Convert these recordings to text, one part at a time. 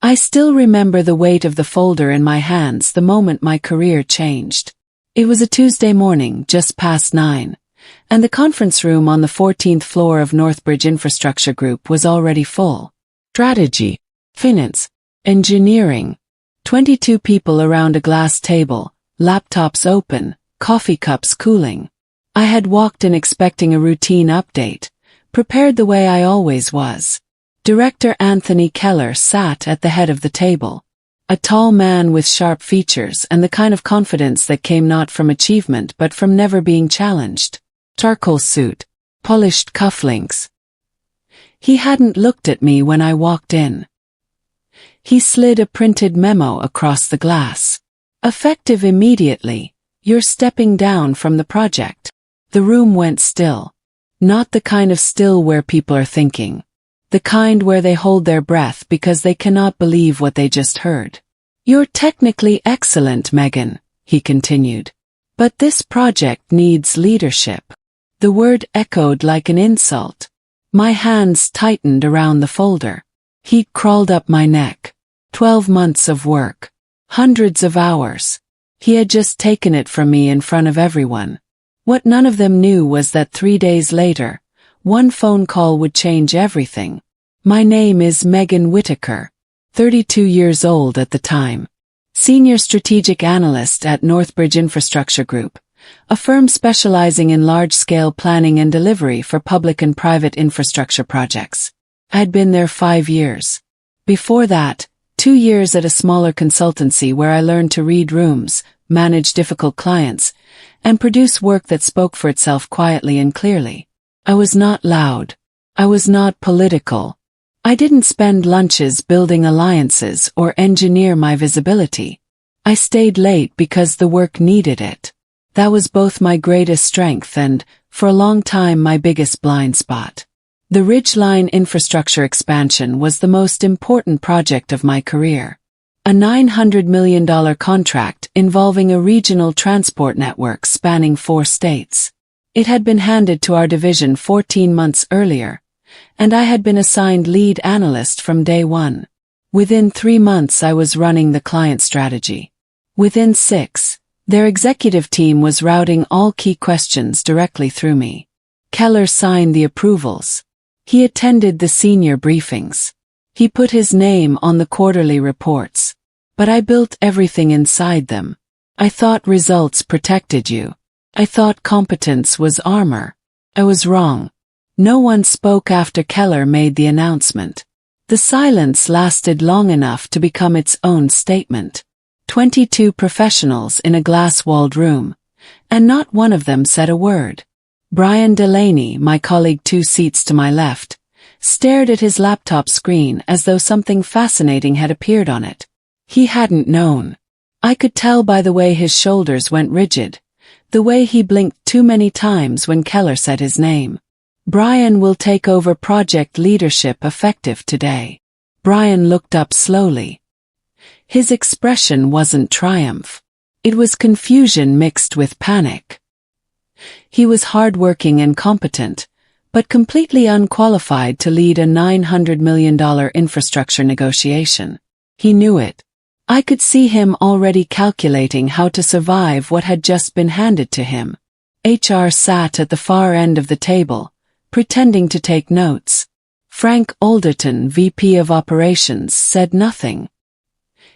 I still remember the weight of the folder in my hands the moment my career changed. It was a Tuesday morning, just past 9, and the conference room on the 14th floor of Northbridge Infrastructure Group was already full. Strategy, finance, engineering. 22 people around a glass table, laptops open, coffee cups cooling. I had walked in expecting a routine update, prepared the way I always was. Director Anthony Keller sat at the head of the table. A tall man with sharp features and the kind of confidence that came not from achievement but from never being challenged. Charcoal suit, polished cufflinks. He hadn't looked at me when I walked in. He slid a printed memo across the glass. Effective immediately, you're stepping down from the project. The room went still. Not the kind of still where people are thinking. The kind where they hold their breath because they cannot believe what they just heard. You're technically excellent, Megan, he continued. But this project needs leadership. The word echoed like an insult. My hands tightened around the folder. Heat crawled up my neck. 12 months of work. Hundreds of hours. He had just taken it from me in front of everyone. What none of them knew was that 3 days later, one phone call would change everything. My name is Megan Whitaker, 32 years old at the time. Senior Strategic Analyst at Northbridge Infrastructure Group, a firm specializing in large-scale planning and delivery for public and private infrastructure projects. I'd been there 5 years. Before that, 2 years at a smaller consultancy where I learned to read rooms, manage difficult clients, and produce work that spoke for itself quietly and clearly. I was not loud. I was not political. I didn't spend lunches building alliances or engineer my visibility. I stayed late because the work needed it. That was both my greatest strength and, for a long time, my biggest blind spot. The Ridgeline infrastructure expansion was the most important project of my career. A $900 million contract involving a regional transport network spanning 4 states. It had been handed to our division 14 months earlier, and I had been assigned lead analyst from day one. Within 3 months I was running the client strategy. Within 6, their executive team was routing all key questions directly through me. Keller signed the approvals. He attended the senior briefings. He put his name on the quarterly reports. But I built everything inside them. I thought results protected you. I thought competence was armor. I was wrong. No one spoke after Keller made the announcement. The silence lasted long enough to become its own statement. 22 professionals in a glass-walled room, and not one of them said a word. Brian Delaney, my colleague 2 seats to my left, stared at his laptop screen as though something fascinating had appeared on it. He hadn't known. I could tell by the way his shoulders went rigid, the way he blinked too many times when Keller said his name. Brian will take over project leadership effective today. Brian looked up slowly. His expression wasn't triumph. It was confusion mixed with panic. He was hardworking and competent, but completely unqualified to lead a $900 million infrastructure negotiation. He knew it. I could see him already calculating how to survive what had just been handed to him. HR sat at the far end of the table, pretending to take notes. Frank Alderton, VP of Operations, said nothing.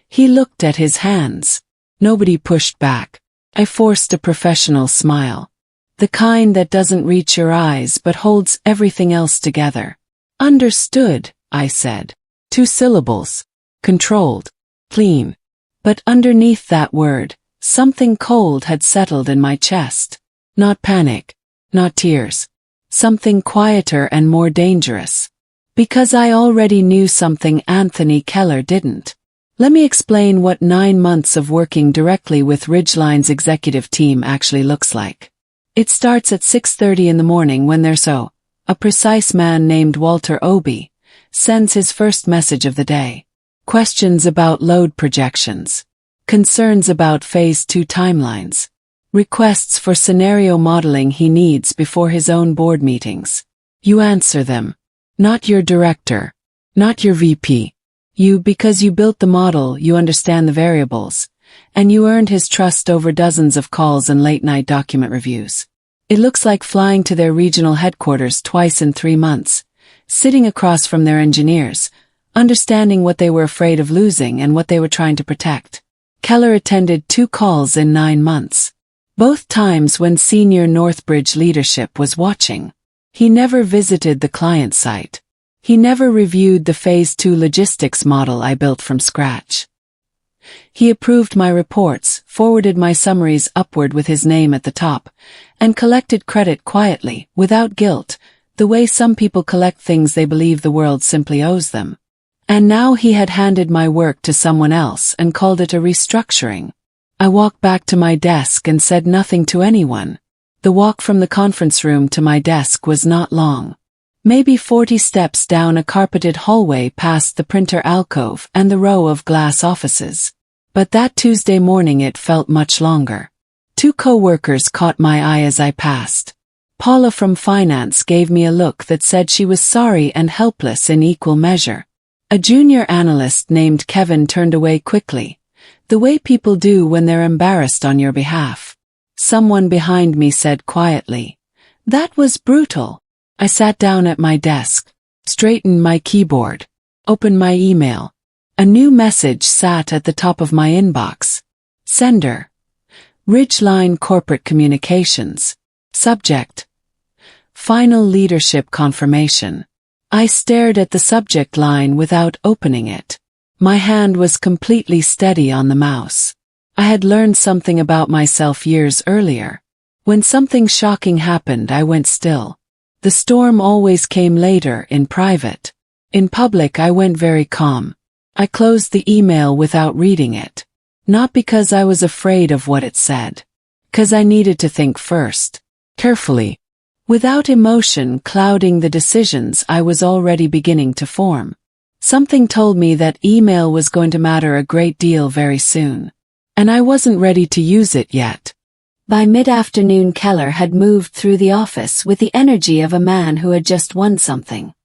He looked at his hands. Nobody pushed back. I forced a professional smile. The kind that doesn't reach your eyes but holds everything else together. Understood, I said. 2 syllables. Controlled. Clean. But underneath that word, something cold had settled in my chest. Not panic. Not tears. Something quieter and more dangerous. Because I already knew something Anthony Keller didn't. Let me explain what 9 months of working directly with Ridgeline's executive team actually looks like. It starts at 6:30 in the morning when a precise man named Walter Obie sends his first message of the day. Questions about load projections. Concerns about Phase 2 timelines. Requests for scenario modeling he needs before his own board meetings. You answer them. Not your director. Not your VP. Because you built the model, you understand the variables, and you earned his trust over dozens of calls and late-night document reviews. It looks like flying to their regional headquarters twice in 3 months, sitting across from their engineers, understanding what they were afraid of losing and what they were trying to protect. Keller attended 2 calls in 9 months. Both times when senior Northbridge leadership was watching. He never visited the client site. He never reviewed the Phase 2 logistics model I built from scratch. He approved my reports, forwarded my summaries upward with his name at the top, and collected credit quietly, without guilt, the way some people collect things they believe the world simply owes them. And now he had handed my work to someone else and called it a restructuring. I walked back to my desk and said nothing to anyone. The walk from the conference room to my desk was not long. Maybe 40 steps down a carpeted hallway past the printer alcove and the row of glass offices. But that Tuesday morning it felt much longer. 2 co-workers caught my eye as I passed. Paula from finance gave me a look that said she was sorry and helpless in equal measure. A junior analyst named Kevin turned away quickly, the way people do when they're embarrassed on your behalf. Someone behind me said quietly, "That was brutal." I sat down at my desk, straightened my keyboard, opened my email. A new message sat at the top of my inbox. Sender: Ridgeline Corporate Communications. Subject: Final Leadership Confirmation. I stared at the subject line without opening it. My hand was completely steady on the mouse. I had learned something about myself years earlier. When something shocking happened, I went still. The storm always came later, in private. In public, I went very calm. I closed the email without reading it. Not because I was afraid of what it said. 'Cause I needed to think first. Carefully. Without emotion clouding the decisions I was already beginning to form. Something told me that email was going to matter a great deal very soon. And I wasn't ready to use it yet. By mid-afternoon, Keller had moved through the office with the energy of a man who had just won something.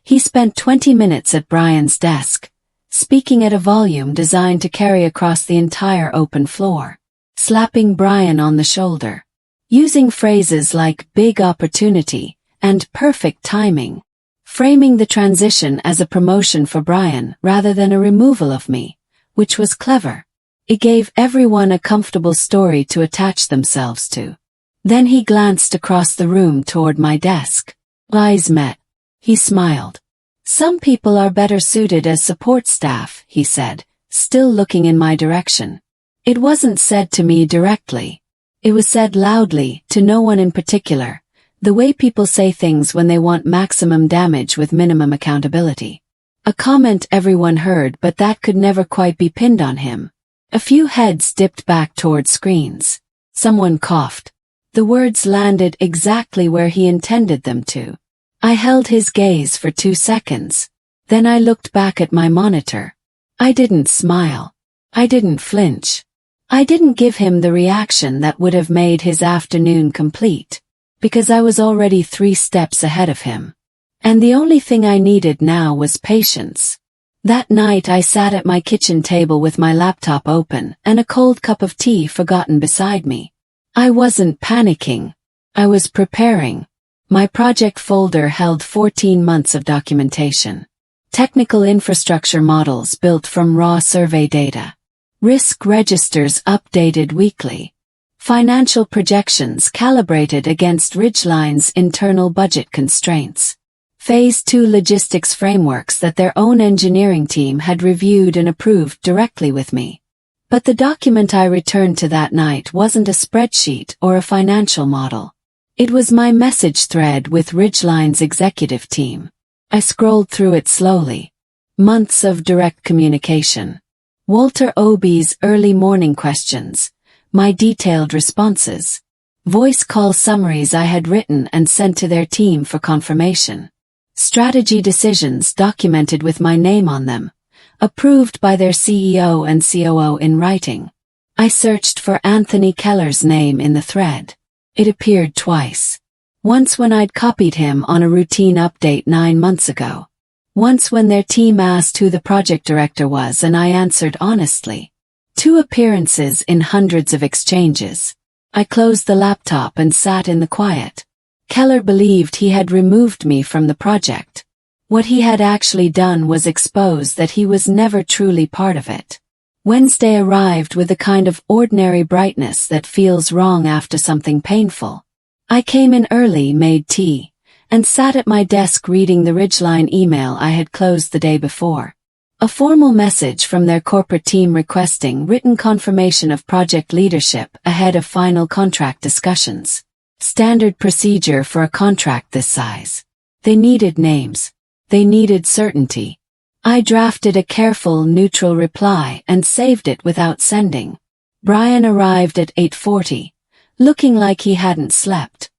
He spent 20 minutes at Brian's desk, speaking at a volume designed to carry across the entire open floor, slapping Brian on the shoulder, using phrases like big opportunity and perfect timing, framing the transition as a promotion for Brian rather than a removal of me, which was clever. It gave everyone a comfortable story to attach themselves to. Then he glanced across the room toward my desk. Eyes met. He smiled. "Some people are better suited as support staff," he said, still looking in my direction. It wasn't said to me directly. It was said loudly, to no one in particular, the way people say things when they want maximum damage with minimum accountability. A comment everyone heard, but that could never quite be pinned on him. A few heads dipped back toward screens. Someone coughed. The words landed exactly where he intended them to. I held his gaze for 2 seconds. Then I looked back at my monitor. I didn't smile. I didn't flinch. I didn't give him the reaction that would have made his afternoon complete, because I was already 3 steps ahead of him. And the only thing I needed now was patience. That night I sat at my kitchen table with my laptop open and a cold cup of tea forgotten beside me. I wasn't panicking. I was preparing. My project folder held 14 months of documentation. Technical infrastructure models built from raw survey data. Risk registers updated weekly. Financial projections calibrated against Ridgeline's internal budget constraints. Phase 2 logistics frameworks that their own engineering team had reviewed and approved directly with me. But the document I returned to that night wasn't a spreadsheet or a financial model. It was my message thread with Ridgeline's executive team. I scrolled through it slowly. Months of direct communication. Walter Obie's early morning questions. My detailed responses. Voice call summaries I had written and sent to their team for confirmation. Strategy decisions documented with my name on them, approved by their CEO and COO in writing. I searched for Anthony Keller's name in the thread. It appeared twice. Once when I'd copied him on a routine update 9 months ago. Once when their team asked who the project director was and I answered honestly. 2 appearances in hundreds of exchanges. I closed the laptop and sat in the quiet. Keller believed he had removed me from the project. What he had actually done was expose that he was never truly part of it. Wednesday arrived with the kind of ordinary brightness that feels wrong after something painful. I came in early, made tea, and sat at my desk reading the Ridgeline email I had closed the day before. A formal message from their corporate team requesting written confirmation of project leadership ahead of final contract discussions. Standard procedure for a contract this size. They needed names. They needed certainty. I drafted a careful, neutral reply and saved it without sending. Brian arrived at 8:40, looking like he hadn't slept.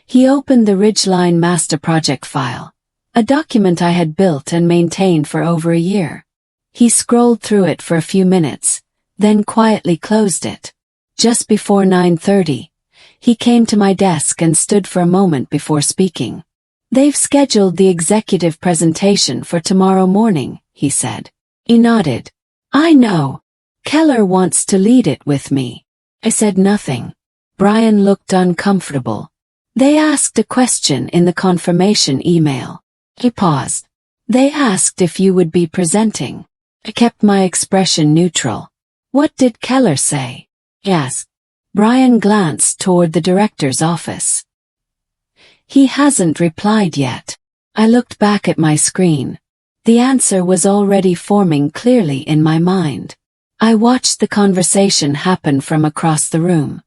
He opened the Ridgeline Master Project file, a document I had built and maintained for over a year. He scrolled through it for a few minutes, then quietly closed it. Just before 9:30, he came to my desk and stood for a moment before speaking. "They've scheduled the executive presentation for tomorrow morning," he said. He nodded. "I know. Keller wants to lead it with me." I said nothing. Brian looked uncomfortable. "They asked a question in the confirmation email." He paused. "They asked if you would be presenting." I kept my expression neutral. "What did Keller say?" he asked. Brian glanced toward the director's office. "He hasn't replied yet." I looked back at my screen. The answer was already forming clearly in my mind. I watched the conversation happen from across the room.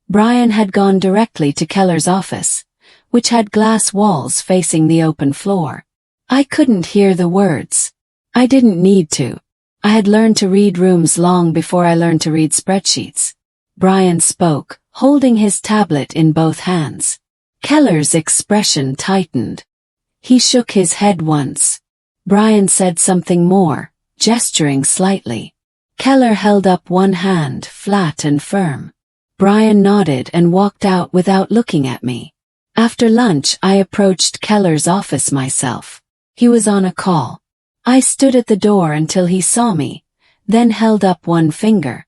Brian had gone directly to Keller's office, which had glass walls facing the open floor. I couldn't hear the words. I didn't need to. I had learned to read rooms long before I learned to read spreadsheets. Brian spoke, holding his tablet in both hands. Keller's expression tightened. He shook his head once. Brian said something more, gesturing slightly. Keller held up one hand, flat and firm. Brian nodded and walked out without looking at me. After lunch, I approached Keller's office myself. He was on a call. I stood at the door until he saw me, then held up one finger.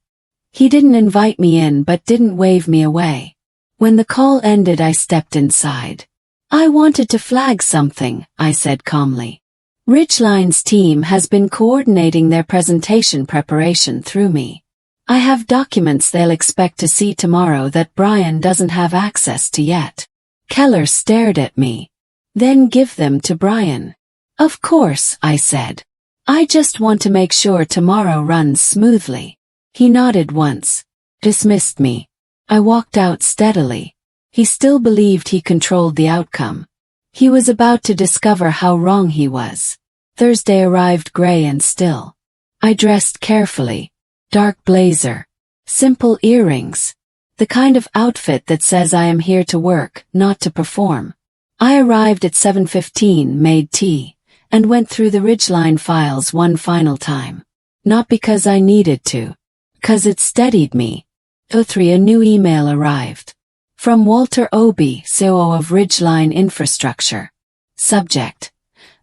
He didn't invite me in but didn't wave me away. When the call ended, I stepped inside. "I wanted to flag something," I said calmly. "Ridgeline's team has been coordinating their presentation preparation through me. I have documents they'll expect to see tomorrow that Brian doesn't have access to yet." Keller stared at me. "Then give them to Brian." "Of course," I said. "I just want to make sure tomorrow runs smoothly." He nodded once, dismissed me. I walked out steadily. He still believed he controlled the outcome. He was about to discover how wrong he was. Thursday arrived gray and still. I dressed carefully. Dark blazer. Simple earrings. The kind of outfit that says I am here to work, not to perform. I arrived at 7:15, made tea, and went through the Ridgeline files one final time. Not because I needed to. Because it steadied me. 3 A new email arrived. From Walter Obie, COO of Ridgeline Infrastructure. Subject: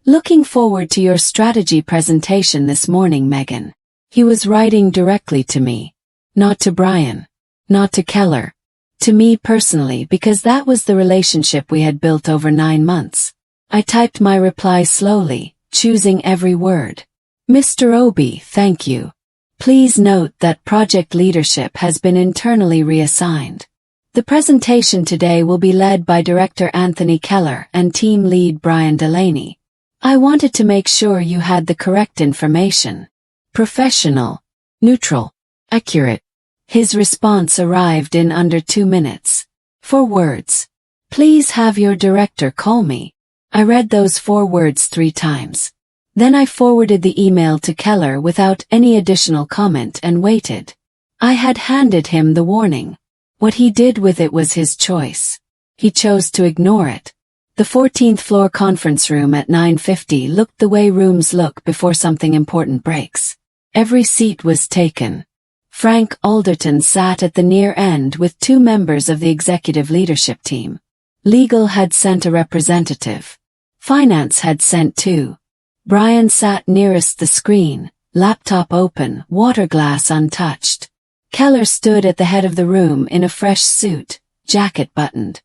"Looking forward to your strategy presentation this morning, Megan." He was writing directly to me. Not to Brian. Not to Keller. To me personally, because that was the relationship we had built over 9 months. I typed my reply slowly, choosing every word. "Mr. Obie, thank you. Please note that project leadership has been internally reassigned. The presentation today will be led by Director Anthony Keller and team lead Brian Delaney. I wanted to make sure you had the correct information. Professional, neutral, accurate." His response arrived in under 2 minutes. 4 words. "Please have your director call me." I read those 4 words 3 times. Then I forwarded the email to Keller without any additional comment and waited. I had handed him the warning. What he did with it was his choice. He chose to ignore it. The 14th floor conference room at 9:50 looked the way rooms look before something important breaks. Every seat was taken. Frank Alderton sat at the near end with 2 members of the executive leadership team. Legal had sent a representative. Finance had sent 2. Brian sat nearest the screen, laptop open, water glass untouched. Keller stood at the head of the room in a fresh suit, jacket buttoned.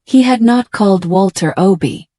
He had not called Walter Obi.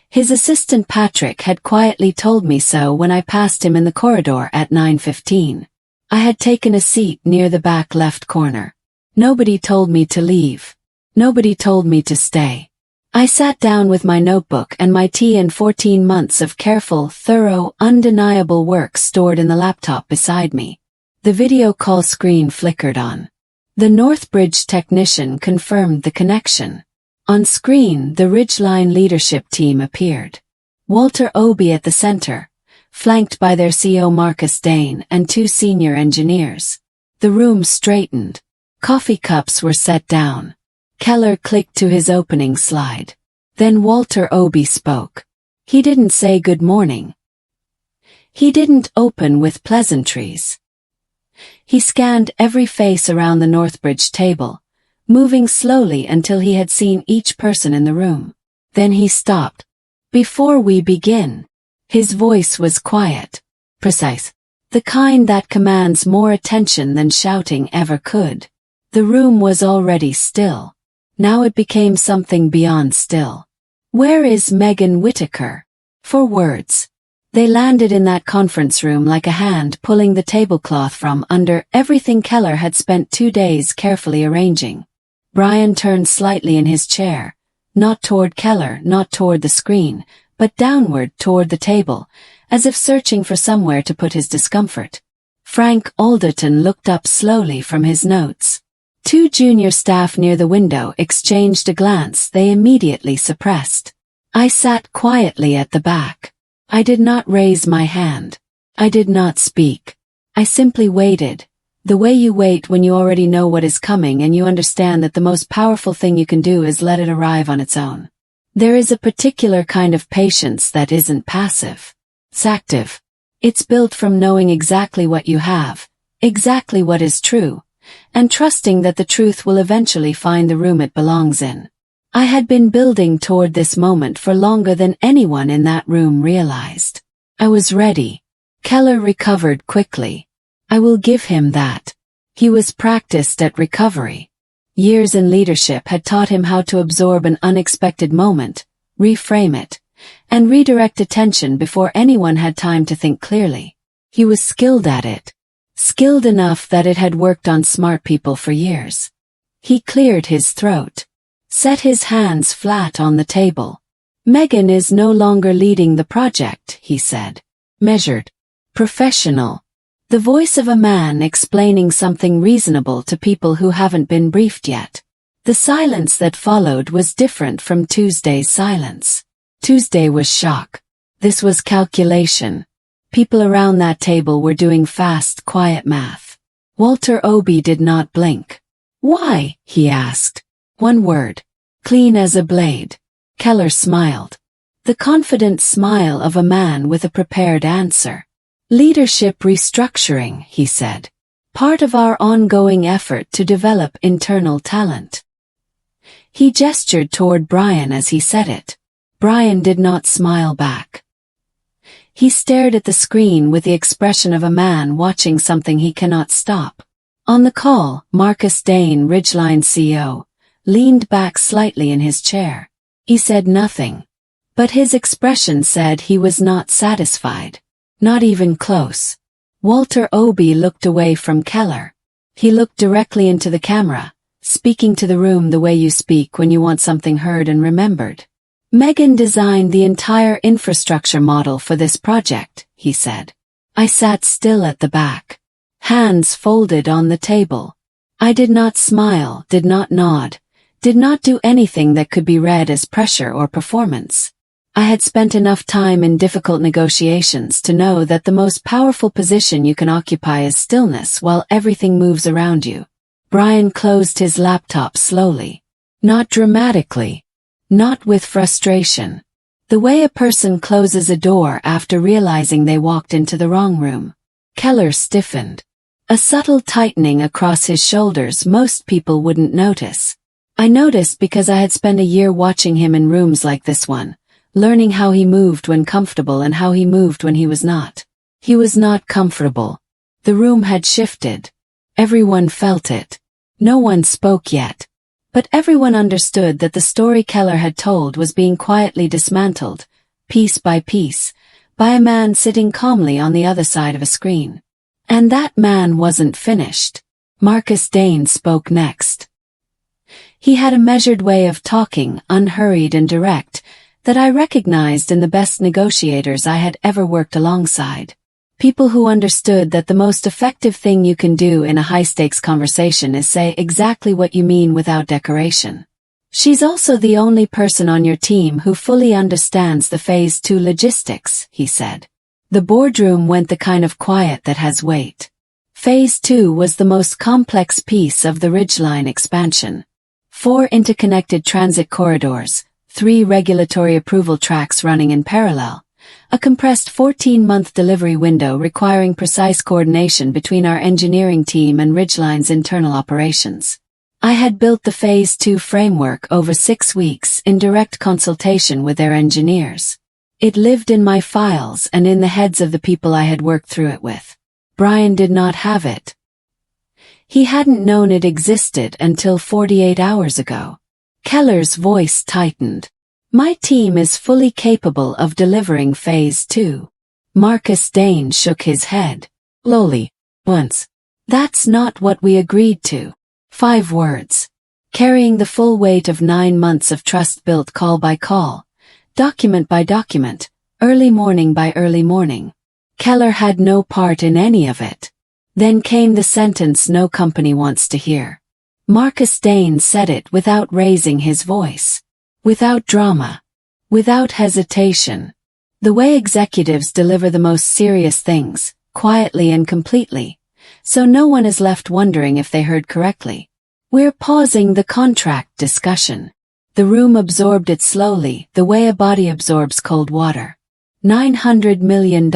His assistant Patrick had quietly told me so when I passed him in the corridor at 9:15. I had taken a seat near the back left corner. Nobody told me to leave. Nobody told me to stay. I sat down with my notebook and my tea and 14 months of careful, thorough, undeniable work stored in the laptop beside me. The video call screen flickered on. The Northbridge technician confirmed the connection. On screen, the Ridgeline leadership team appeared. Walter Obi at the center, flanked by their CEO Marcus Dane and 2 senior engineers. The room straightened. Coffee cups were set down. Keller clicked to his opening slide. Then Walter Obi spoke. He didn't say good morning. He didn't open with pleasantries. He scanned every face around the Northbridge table, moving slowly until he had seen each person in the room. Then he stopped. Before we begin, his voice was quiet, precise, the kind that commands more attention than shouting ever could. The room was already still. Now it became something beyond still. Where is Megan Whitaker? 4 words. They landed in that conference room like a hand pulling the tablecloth from under everything Keller had spent 2 days carefully arranging. Brian turned slightly in his chair, not toward Keller, not toward the screen, but downward toward the table, as if searching for somewhere to put his discomfort. Frank Alderton looked up slowly from his notes. 2 junior staff near the window exchanged a glance they immediately suppressed. I sat quietly at the back. I did not raise my hand. I did not speak. I simply waited. The way you wait when you already know what is coming and you understand that the most powerful thing you can do is let it arrive on its own. There is a particular kind of patience that isn't passive. It's active. It's built from knowing exactly what you have, exactly what is true, and trusting that the truth will eventually find the room it belongs in. I had been building toward this moment for longer than anyone in that room realized. I was ready. Keller recovered quickly. I will give him that. He was practiced at recovery. Years in leadership had taught him how to absorb an unexpected moment, reframe it, and redirect attention before anyone had time to think clearly. He was skilled at it. Skilled enough that it had worked on smart people for years. He cleared his throat. Set his hands flat on the table. Megan is no longer leading the project, he said. Measured. Professional. The voice of a man explaining something reasonable to people who haven't been briefed yet. The silence that followed was different from Tuesday's silence. Tuesday was shock. This was calculation. People around that table were doing fast, quiet math. Walter Obi did not blink. Why? He asked. 1 word. Clean as a blade. Keller smiled. The confident smile of a man with a prepared answer. Leadership restructuring, he said. Part of our ongoing effort to develop internal talent. He gestured toward Brian as he said it. Brian did not smile back. He stared at the screen with the expression of a man watching something he cannot stop. On the call, Marcus Dane, Ridgeline CEO, leaned back slightly in his chair. He said nothing. But his expression said he was not satisfied. Not even close. Walter Obi looked away from Keller. He looked directly into the camera, speaking to the room the way you speak when you want something heard and remembered. Megan designed the entire infrastructure model for this project, he said. I sat still at the back. Hands folded on the table. I did not smile, did not nod, did not do anything that could be read as pressure or performance. I had spent enough time in difficult negotiations to know that the most powerful position you can occupy is stillness while everything moves around you. Brian closed his laptop slowly. Not dramatically. Not with frustration. The way a person closes a door after realizing they walked into the wrong room. Keller stiffened. A subtle tightening across his shoulders most people wouldn't notice. I noticed because I had spent a year watching him in rooms like this one, learning how he moved when comfortable and how he moved when he was not. He was not comfortable. The room had shifted. Everyone felt it. No one spoke yet. But everyone understood that the story Keller had told was being quietly dismantled, piece by piece, by a man sitting calmly on the other side of a screen. And that man wasn't finished. Marcus Dane spoke next. He had a measured way of talking, unhurried and direct, that I recognized in the best negotiators I had ever worked alongside. People who understood that the most effective thing you can do in a high-stakes conversation is say exactly what you mean without decoration. She's also the only person on your team who fully understands the Phase 2 logistics, he said. The boardroom went the kind of quiet that has weight. Phase 2 was the most complex piece of the Ridgeline expansion. 4 interconnected transit corridors, 3 regulatory approval tracks running in parallel, a compressed 14-month delivery window requiring precise coordination between our engineering team and Ridgeline's internal operations. I had built the Phase 2 framework over 6 weeks in direct consultation with their engineers. It lived in my files and in the heads of the people I had worked through it with. Brian did not have it. He hadn't known it existed until 48 hours ago. Keller's voice tightened. My team is fully capable of delivering Phase 2. Marcus Dane shook his head. Lowly. Once. That's not what we agreed to. 5 words. Carrying the full weight of 9 months of trust built call by call, document by document, early morning by early morning. Keller had no part in any of it. Then came the sentence no company wants to hear. Marcus Dane said it without raising his voice. Without drama. Without hesitation. The way executives deliver the most serious things, quietly and completely, so no one is left wondering if they heard correctly. We're pausing the contract discussion. The room absorbed it slowly, the way a body absorbs cold water. $900 million.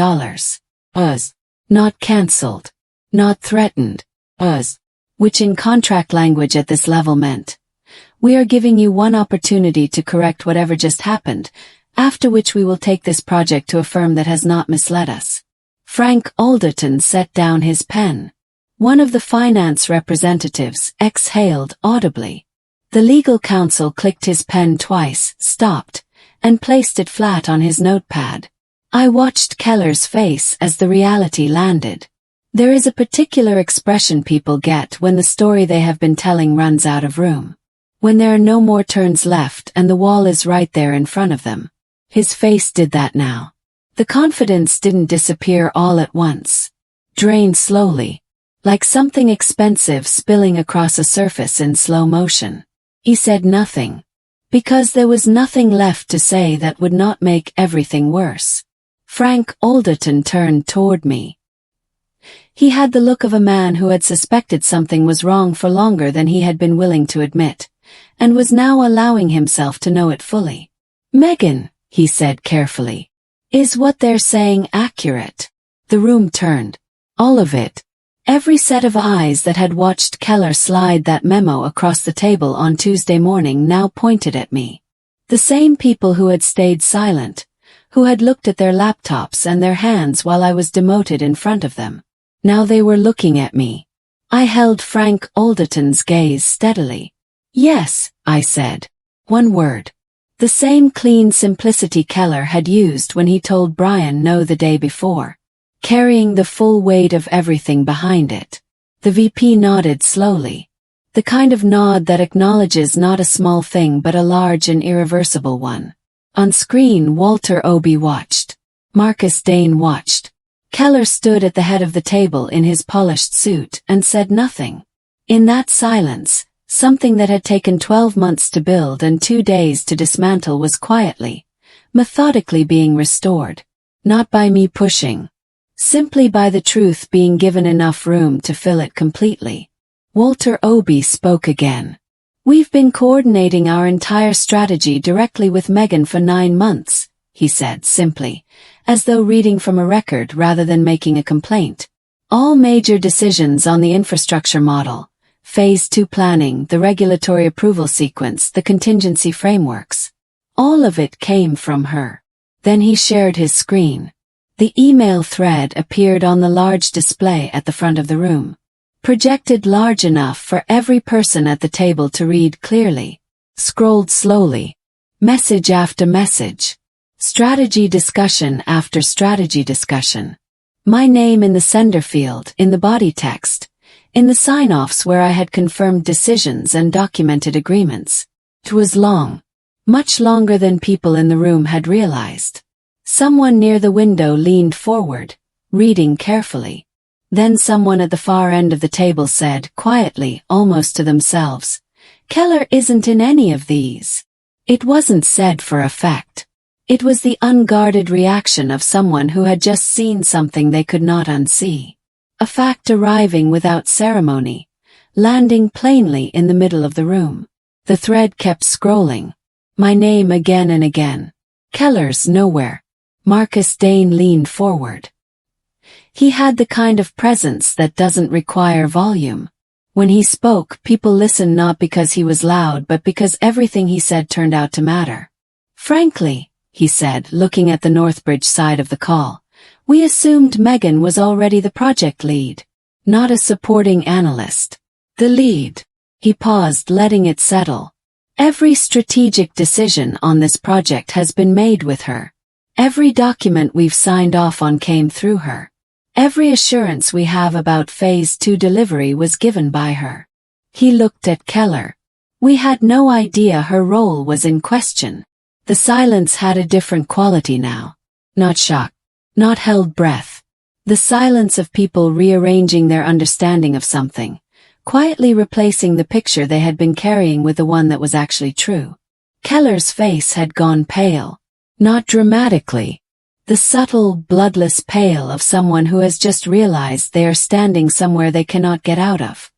Us. Not cancelled. Not threatened. Us. Which in contract language at this level meant, we are giving you one opportunity to correct whatever just happened, after which we will take this project to a firm that has not misled us. Frank Alderton set down his pen. One of the finance representatives exhaled audibly. The legal counsel clicked his pen twice, stopped, and placed it flat on his notepad. I watched Keller's face as the reality landed. There is a particular expression people get when the story they have been telling runs out of room. When there are no more turns left and the wall is right there in front of them. His face did that now. The confidence didn't disappear all at once. Drained slowly. Like something expensive spilling across a surface in slow motion. He said nothing. Because there was nothing left to say that would not make everything worse. Frank Alderton turned toward me. He had the look of a man who had suspected something was wrong for longer than he had been willing to admit, and was now allowing himself to know it fully. Megan, he said carefully, is what they're saying accurate? The room turned. All of it. Every set of eyes that had watched Keller slide that memo across the table on Tuesday morning now pointed at me. The same people who had stayed silent, who had looked at their laptops and their hands while I was demoted in front of them. Now they were looking at me. I held Frank Alderton's gaze steadily. Yes, I said. One word. The same clean simplicity Keller had used when he told Brian no the day before. Carrying the full weight of everything behind it. The VP nodded slowly. The kind of nod that acknowledges not a small thing but a large and irreversible one. On screen Walter Obie watched. Marcus Dane watched. Keller stood at the head of the table in his polished suit and said nothing. In that silence, something that had taken 12 months to build and 2 days to dismantle was quietly, methodically being restored. Not by me pushing. Simply by the truth being given enough room to fill it completely. Walter Obie spoke again. We've been coordinating our entire strategy directly with Megan for 9 months, he said simply, as though reading from a record rather than making a complaint. All major decisions on the infrastructure model, Phase 2 planning, the regulatory approval sequence, the contingency frameworks. All of it came from her. Then he shared his screen. The email thread appeared on the large display at the front of the room, projected large enough for every person at the table to read clearly. Scrolled slowly. Message after message. Strategy discussion after strategy discussion. My name in the sender field, in the body text, in the sign-offs where I had confirmed decisions and documented agreements. It was long. Much longer than people in the room had realized. Someone near the window leaned forward, reading carefully. Then someone at the far end of the table said, quietly, almost to themselves, "Keller isn't in any of these." It wasn't said for effect. It was the unguarded reaction of someone who had just seen something they could not unsee. A fact arriving without ceremony, landing plainly in the middle of the room. The thread kept scrolling. My name again and again. Keller's nowhere. Marcus Dane leaned forward. He had the kind of presence that doesn't require volume. When he spoke, people listened not because he was loud but because everything he said turned out to matter. "Frankly," he said, looking at the Northbridge side of the call, "we assumed Megan was already the project lead, not a supporting analyst. The lead." He paused, letting it settle. "Every strategic decision on this project has been made with her. Every document we've signed off on came through her. Every assurance we have about Phase 2 delivery was given by her." He looked at Keller. "We had no idea her role was in question." The silence had a different quality now. Not shock. Not held breath. The silence of people rearranging their understanding of something, quietly replacing the picture they had been carrying with the one that was actually true. Keller's face had gone pale. Not dramatically. The subtle, bloodless pale of someone who has just realized they are standing somewhere they cannot get out of.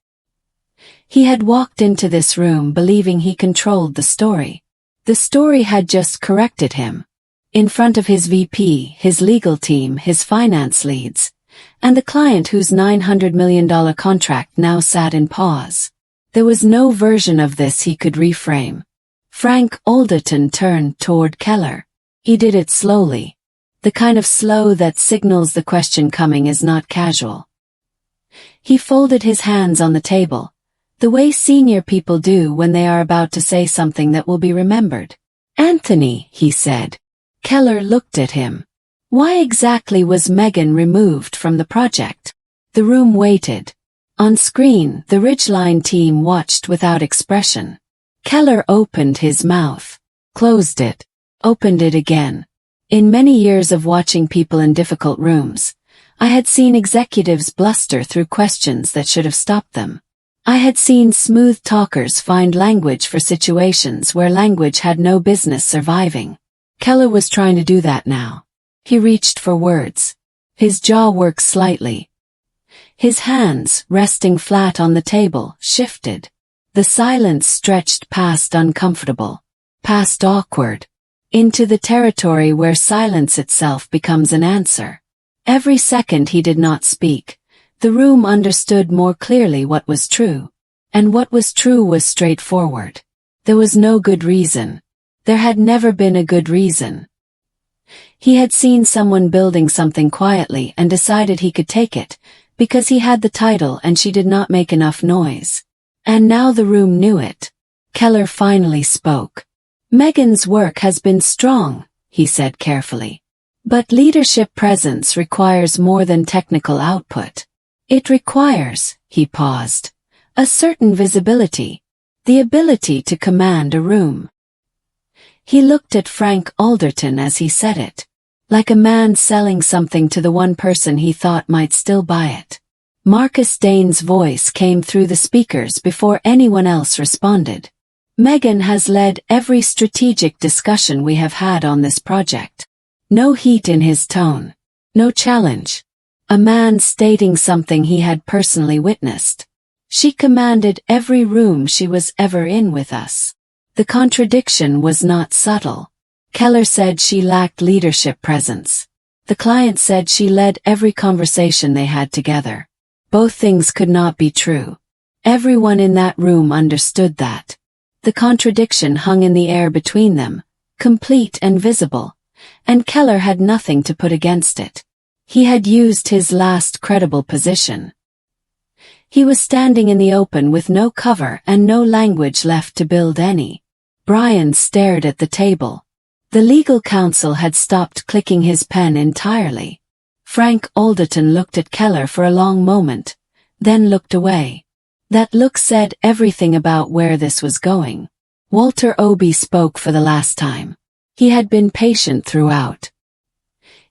He had walked into this room believing he controlled the story. The story had just corrected him. In front of his VP, his legal team, his finance leads, and the client whose $900 million contract now sat in pause. There was no version of this he could reframe. Frank Alderton turned toward Keller. He did it slowly. The kind of slow that signals the question coming is not casual. He folded his hands on the table, the way senior people do when they are about to say something that will be remembered. "Anthony," he said. Keller looked at him. Why exactly was Megan removed from the project? The room waited. On screen, the Ridgeline team watched without expression. Keller opened his mouth, closed it, opened it again. In many years of watching people in difficult rooms, I had seen executives bluster through questions that should have stopped them. I had seen smooth talkers find language for situations where language had no business surviving. Keller was trying to do that now. He reached for words. His jaw worked slightly. His hands, resting flat on the table, shifted. The silence stretched past uncomfortable, past awkward, into the territory where silence itself becomes an answer. Every second he did not speak, the room understood more clearly what was true. And what was true was straightforward. There was no good reason. There had never been a good reason. He had seen someone building something quietly and decided he could take it, because he had the title and she did not make enough noise. And now the room knew it. Keller finally spoke. "Megan's work has been strong," he said carefully. "But leadership presence requires more than technical output. It requires," he paused, "a certain visibility, the ability to command a room." He looked at Frank Alderton as he said it, like a man selling something to the one person he thought might still buy it. Marcus Dane's voice came through the speakers before anyone else responded. "Megan has led every strategic discussion we have had on this project." No heat in his tone. No challenge. A man stating something he had personally witnessed. "She commanded every room she was ever in with us." The contradiction was not subtle. Keller said she lacked leadership presence. The client said she led every conversation they had together. Both things could not be true. Everyone in that room understood that. The contradiction hung in the air between them, complete and visible, and Keller had nothing to put against it. He had used his last credible position. He was standing in the open with no cover and no language left to build any. Brian stared at the table. The legal counsel had stopped clicking his pen entirely. Frank Alderton looked at Keller for a long moment, then looked away. That look said everything about where this was going. Walter Obie spoke for the last time. He had been patient throughout.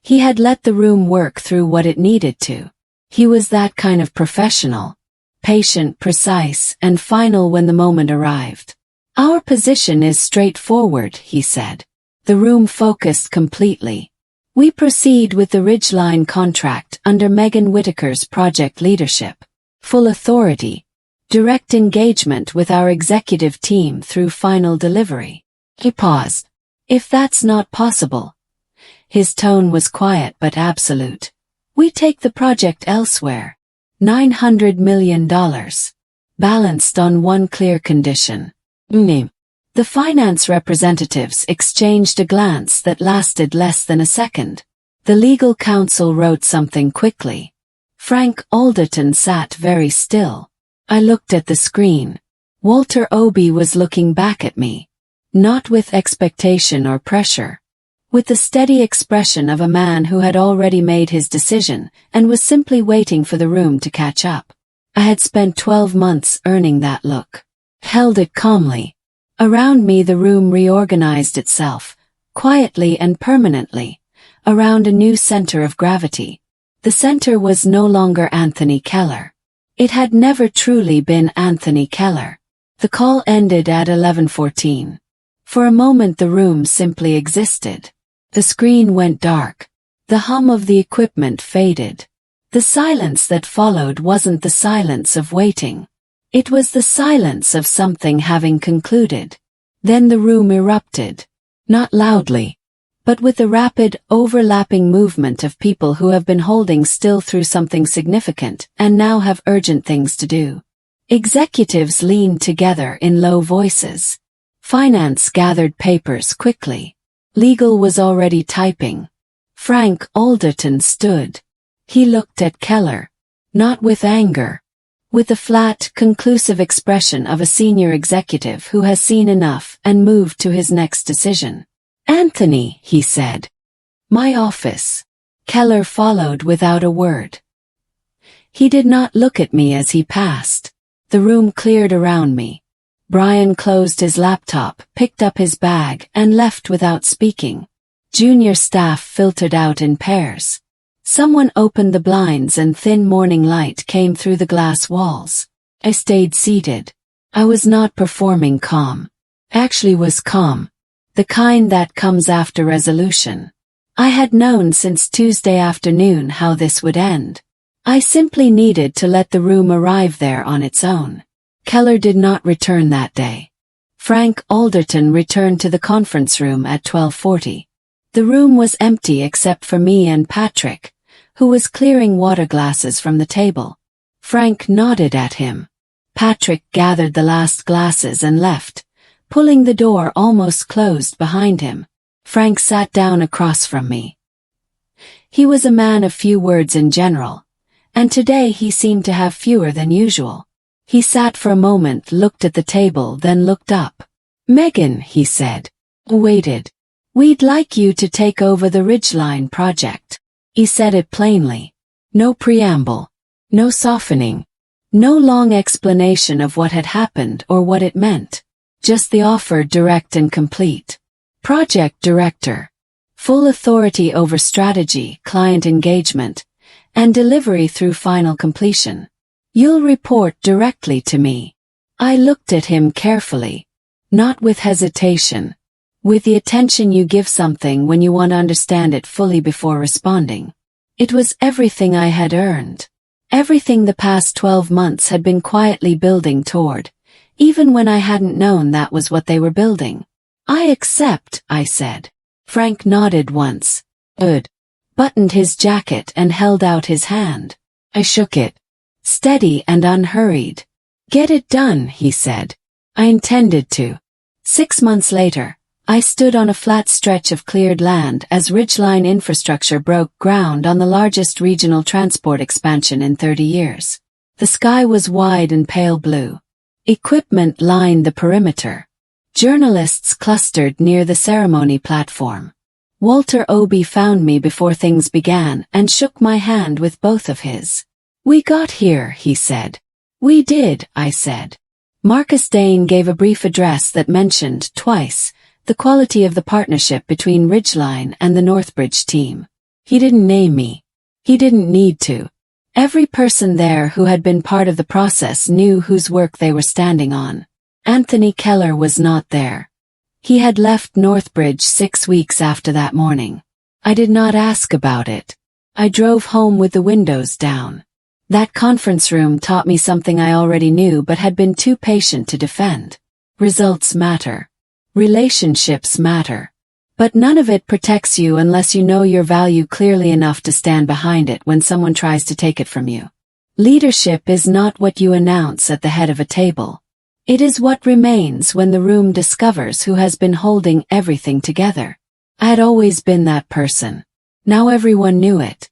He had let the room work through what it needed to. He was that kind of professional. Patient, precise, and final when the moment arrived. Our position is straightforward, he said. The room focused completely. We proceed with the Ridgeline contract under Megan Whitaker's project leadership. Full authority. Direct engagement with our executive team through final delivery. He paused. If that's not possible. His tone was quiet but absolute. We take the project elsewhere. $900 million. Balanced on one clear condition. The finance representatives exchanged a glance that lasted less than a second. The legal counsel wrote something quickly. Frank Alderton sat very still. I looked at the screen. Walter Obie was looking back at me. Not with expectation or pressure. With the steady expression of a man who had already made his decision and was simply waiting for the room to catch up. I had spent 12 months earning that look. Held it calmly. Around me the room reorganized itself, quietly and permanently, around a new center of gravity. The center was no longer Anthony Keller. It had never truly been Anthony Keller. The call ended at 11:14. For a moment the room simply existed. The screen went dark. The hum of the equipment faded. The silence that followed wasn't the silence of waiting. It was the silence of something having concluded. Then the room erupted. Not loudly, but with the rapid, overlapping movement of people who have been holding still through something significant and now have urgent things to do. Executives leaned together in low voices. Finance gathered papers quickly. Legal was already typing. Frank Alderton stood. He looked at Keller. Not with anger. With the flat, conclusive expression of a senior executive who has seen enough and moved to his next decision. Anthony, he said. My office. Keller followed without a word. He did not look at me as he passed. The room cleared around me. Brian closed his laptop, picked up his bag, and left without speaking. Junior staff filtered out in pairs. Someone opened the blinds and thin morning light came through the glass walls. I stayed seated. I was not performing calm. Actually was calm. The kind that comes after resolution. I had known since Tuesday afternoon how this would end. I simply needed to let the room arrive there on its own. Keller did not return that day. Frank Alderton returned to the conference room at 12:40. The room was empty except for me and Patrick, who was clearing water glasses from the table. Frank nodded at him. Patrick gathered the last glasses and left, pulling the door almost closed behind him. Frank sat down across from me. He was a man of few words in general, and today he seemed to have fewer than usual. He sat for a moment, looked at the table, then looked up. Megan, he said. Waited. We'd like you to take over the Ridgeline project. He said it plainly. No preamble. No softening. No long explanation of what had happened or what it meant. Just the offer, direct and complete. Project director. Full authority over strategy, client engagement, and delivery through final completion. You'll report directly to me. I looked at him carefully. Not with hesitation. With the attention you give something when you want to understand it fully before responding. It was everything I had earned. Everything the past 12 months had been quietly building toward, even when I hadn't known that was what they were building. I accept, I said. Frank nodded once. Good. Buttoned his jacket and held out his hand. I shook it. Steady and unhurried. Get it done, he said. I intended to. 6 months later, I stood on a flat stretch of cleared land as Ridgeline Infrastructure broke ground on the largest regional transport expansion in 30 years. The sky was wide and pale blue. Equipment lined the perimeter. Journalists clustered near the ceremony platform. Walter Obi found me before things began and shook my hand with both of his. "We got here," he said. "We did," I said. Marcus Dane gave a brief address that mentioned, twice, the quality of the partnership between Ridgeline and the Northbridge team. He didn't name me. He didn't need to. Every person there who had been part of the process knew whose work they were standing on. Anthony Keller was not there. He had left Northbridge 6 weeks after that morning. I did not ask about it. I drove home with the windows down. That conference room taught me something I already knew but had been too patient to defend. Results matter. Relationships matter. But none of it protects you unless you know your value clearly enough to stand behind it when someone tries to take it from you. Leadership is not what you announce at the head of a table. It is what remains when the room discovers who has been holding everything together. I had always been that person. Now everyone knew it.